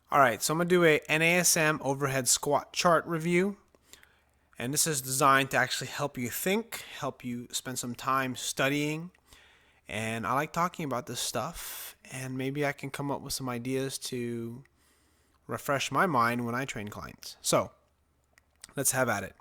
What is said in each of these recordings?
Alright, so I'm going to do a NASM overhead squat chart review. And this is designed to actually help you think, help you spend some time studying. And I like talking about this stuff. And maybe I can come up with some ideas to refresh my mind when I train clients. So, let's have at it.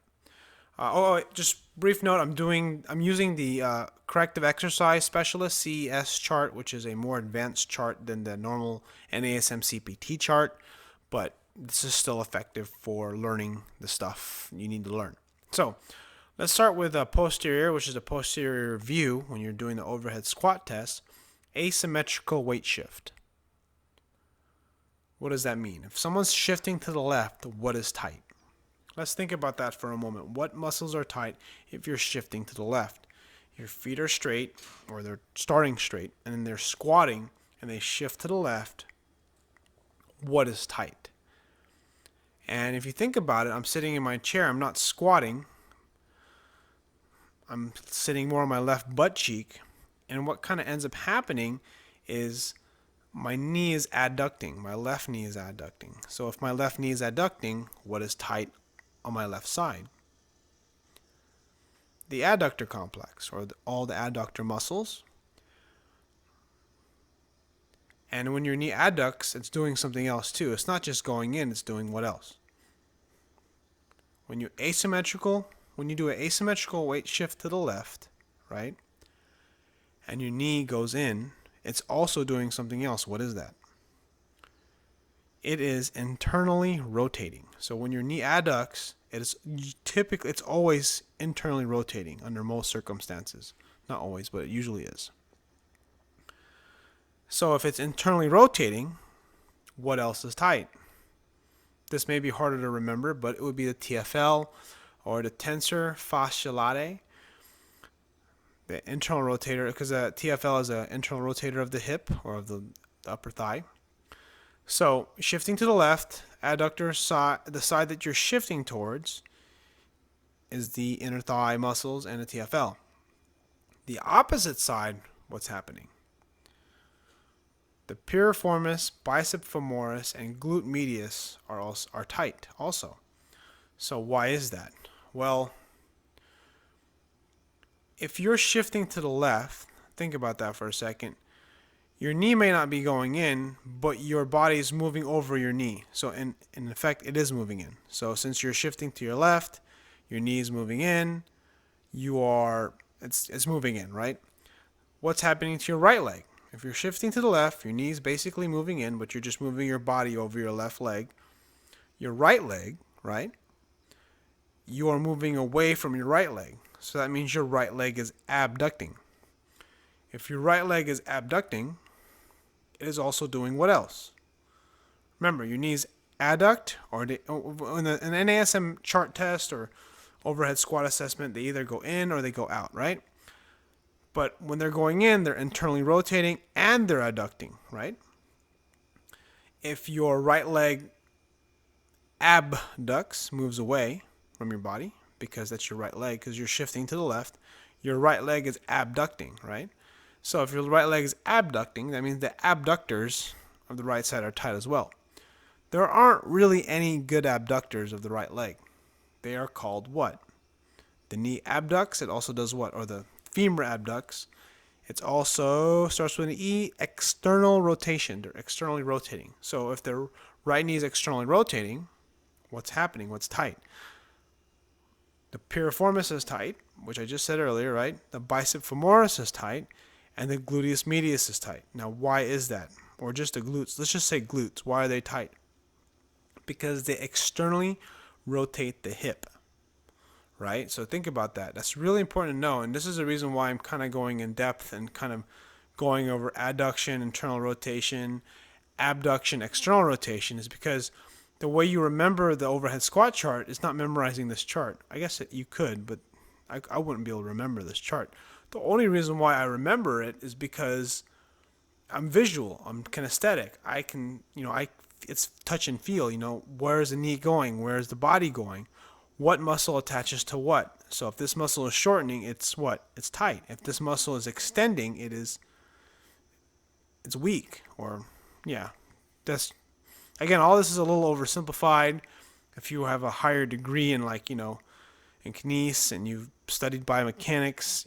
Just brief note, I'm using the corrective exercise specialist CES chart, which is a more advanced chart than the normal NASM CPT chart, but this is still effective for learning the stuff you need to learn. So let's start with a posterior, which is a posterior view when you're doing the overhead squat test. Asymmetrical weight shift. What does that mean? If someone's shifting to the left, what is tight? Let's think about that for a moment. What muscles are tight if you're shifting to the left? Your feet are straight, or they're starting straight, and then they're squatting, and they shift to the left. What is tight? And if you think about it, I'm sitting in my chair. I'm not squatting. I'm sitting more on my left butt cheek. And what kind of ends up happening is my knee is adducting. My left knee is adducting. So if my left knee is adducting, what is tight on my left side? The adductor complex, or all the adductor muscles. And when your knee adducts, it's doing something else too. It's not just going in, it's doing what else? When you do an asymmetrical weight shift to the left, right? And your knee goes in, it's also doing something else. What is that? It is internally rotating. So when your knee adducts, it's always internally rotating under most circumstances. Not always, but it usually is. So if it's internally rotating, what else is tight? This may be harder to remember, but it would be the TFL or the tensor fasciolate, the internal rotator, because the TFL is an internal rotator of the hip or of the upper thigh. So shifting to the left, adductor side, the side that you're shifting towards is the inner thigh muscles and the TFL. The opposite side, what's happening? The piriformis, bicep femoris, and glute medius are tight also. So why is that? Well, if you're shifting to the left, think about that for a second. Your knee may not be going in, but your body is moving over your knee. So in effect, it is moving in. So since you're shifting to your left, your knee is moving in. It's moving in, right? What's happening to your right leg? If you're shifting to the left, your knee is basically moving in, but you're just moving your body over your left leg. Your right leg, right? You are moving away from your right leg. So that means your right leg is abducting. If your right leg is abducting, it is also doing what else? Remember, your knees adduct, or in an NASM chart test or overhead squat assessment, they either go in or they go out, right? But when they're going in, they're internally rotating and they're adducting, right? If your right leg abducts, moves away from your body, because that's your right leg, because you're shifting to the left, your right leg is abducting, right? So if your right leg is abducting, that means the abductors of the right side are tight as well. There aren't really any good abductors of the right leg. They are called what? The knee abducts, it also does what? Or the femur abducts. It also starts with an E, external rotation. They're externally rotating. So if the right knee is externally rotating, what's happening? What's tight? The piriformis is tight, which I just said earlier, right? The bicep femoris is tight, and the gluteus medius is tight. Now, why is that? Or just the glutes. Let's just say glutes. Why are they tight? Because they externally rotate the hip, right? So think about that. That's really important to know, and this is the reason why I'm kind of going in depth and kind of going over adduction, internal rotation, abduction, external rotation, is because the way you remember the overhead squat chart is not memorizing this chart. I guess you could, but I wouldn't be able to remember this chart. The only reason why I remember it is because I'm visual. I'm kinesthetic. I can, it's touch and feel. Where is the knee going? Where is the body going? What muscle attaches to what? So if this muscle is shortening, it's what? It's tight. If this muscle is extending, it's weak. Or, yeah, that's Again, all this is a little oversimplified. If you have a higher degree in, like, in kines and you've studied biomechanics,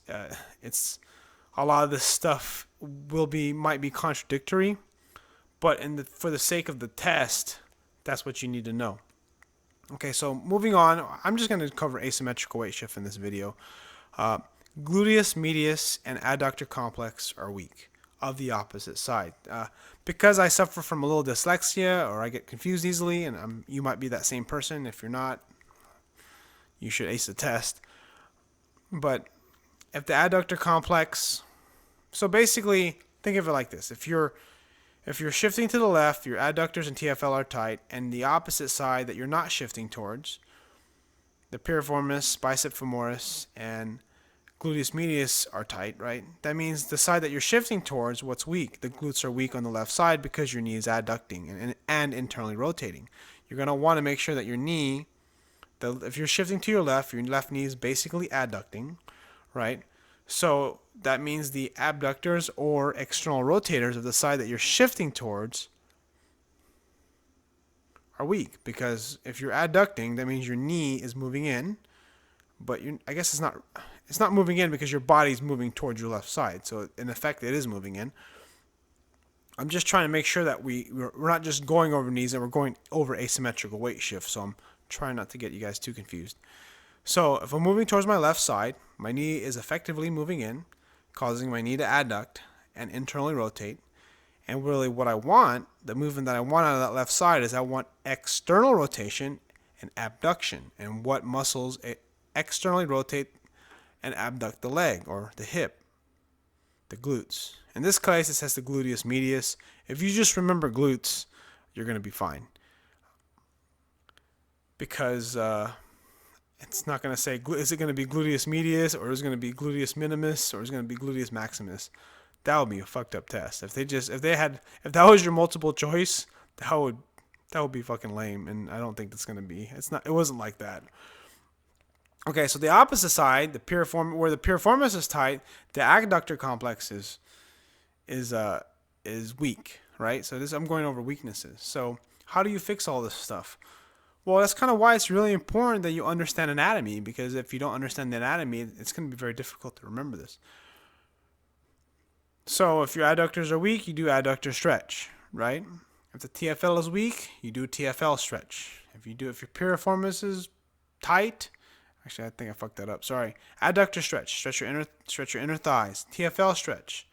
it's a lot of this stuff might be contradictory, but for the sake of the test, that's what you need to know. Okay, so moving on, I'm just going to cover asymmetrical weight shift in this video. Gluteus, medius, and adductor complex are weak of the opposite side. Because I suffer from a little dyslexia, or I get confused easily, and you might be that same person. If you're not, you should ace the test. But if the adductor complex, so basically think of it like this: if you're shifting to the left, your adductors and TFL are tight, and the opposite side that you're not shifting towards, the piriformis, bicep femoris, and gluteus medius are tight, right? That means the side that you're shifting towards, what's weak? The glutes are weak on the left side because your knee is adducting and internally rotating. You're going to want to make sure that your knee, if you're shifting to your left knee is basically adducting, right? So that means the abductors or external rotators of the side that you're shifting towards are weak, because if you're adducting, that means your knee is moving in, but I guess it's not moving in because your body's moving towards your left side. So in effect, it is moving in. I'm just trying to make sure that we're not just going over knees, and we're going over asymmetrical weight shift. So I'm trying not to get you guys too confused. So if I'm moving towards my left side, my knee is effectively moving in, causing my knee to adduct and internally rotate. And really what I want, the movement that I want out of that left side, is I want external rotation and abduction. And what muscles externally rotate and abduct the leg or the hip? The glutes. In this case, it says the gluteus medius. If you just remember glutes, you're going to be fine. Because it's not going to say, is it going to be gluteus medius, or is it going to be gluteus minimus, or is it going to be gluteus maximus? That would be a fucked up test. If that was your multiple choice, that would be fucking lame, and I don't think that's going to be. It wasn't like that. Okay, so the opposite side, where the piriformis is tight, the adductor complex is weak, right? So I'm going over weaknesses. So how do you fix all this stuff? Well, that's kind of why it's really important that you understand anatomy, because if you don't understand the anatomy, it's going to be very difficult to remember this. So if your adductors are weak, you do adductor stretch, right? If the TFL is weak, you do TFL stretch. If your piriformis is tight, actually I think I fucked that up. Sorry. Adductor stretch. Stretch your inner thighs. TFL stretch.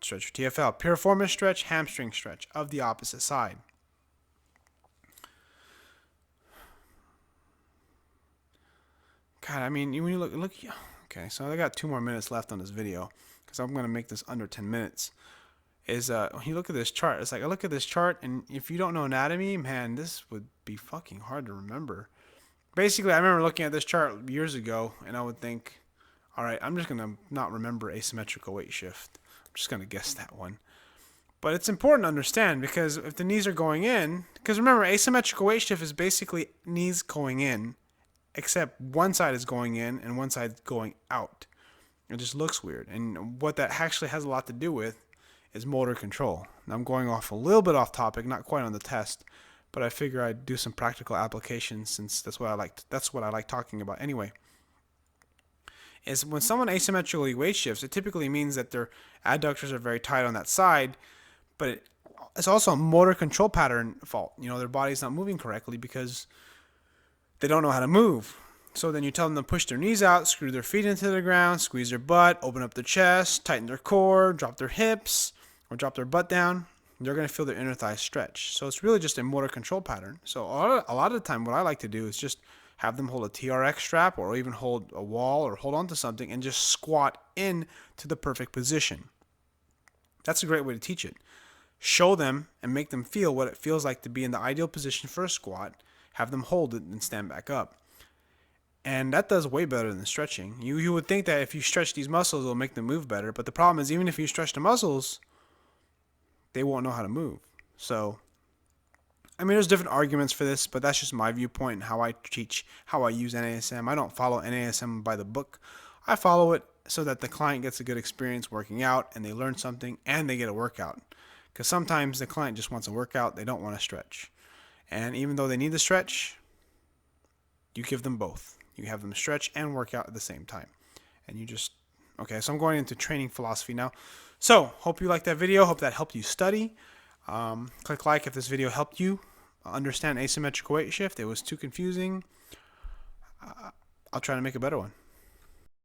Stretch your TFL. Piriformis stretch, hamstring stretch of the opposite side. God, I mean, when you look. Okay, so I got 2 more minutes left on this video, because I'm going to make this under 10 minutes, when you look at this chart, it's like, I look at this chart, and if you don't know anatomy, man, this would be fucking hard to remember. Basically, I remember looking at this chart years ago, and I would think, all right, I'm just going to not remember asymmetrical weight shift. I'm just going to guess that one. But it's important to understand, because if the knees are going in, because remember, asymmetrical weight shift is basically knees going in, except one side is going in and one side is going out. It just looks weird. And what that actually has a lot to do with is motor control. Now, I'm going off a little bit off topic, not quite on the test, but I figure I'd do some practical applications, since that's what I like talking about anyway. Is when someone asymmetrically weight shifts, it typically means that their adductors are very tight on that side, but it's also a motor control pattern fault. Their body's not moving correctly because they don't know how to move. So then you tell them to push their knees out, screw their feet into the ground, squeeze their butt, open up their chest, tighten their core, drop their hips, or drop their butt down. They're going to feel their inner thighs stretch. So it's really just a motor control pattern. So a lot of the time, what I like to do is just have them hold a TRX strap, or even hold a wall, or hold on to something, and just squat in to the perfect position. That's a great way to teach it. Show them and make them feel what it feels like to be in the ideal position for a squat. Have them hold it and stand back up. And that does way better than stretching. You would think that if you stretch these muscles, it'll make them move better. But the problem is, even if you stretch the muscles, they won't know how to move. So, I mean, there's different arguments for this, but that's just my viewpoint and how I teach, how I use NASM. I don't follow NASM by the book. I follow it so that the client gets a good experience working out, and they learn something, and they get a workout. Because sometimes the client just wants a workout, they don't want to stretch. And even though they need the stretch, you give them both. You have them stretch and work out at the same time. And you just, okay, so I'm going into training philosophy now. So, hope you liked that video. Hope that helped you study. Click like if this video helped you understand asymmetrical weight shift. It was too confusing. I'll try to make a better one.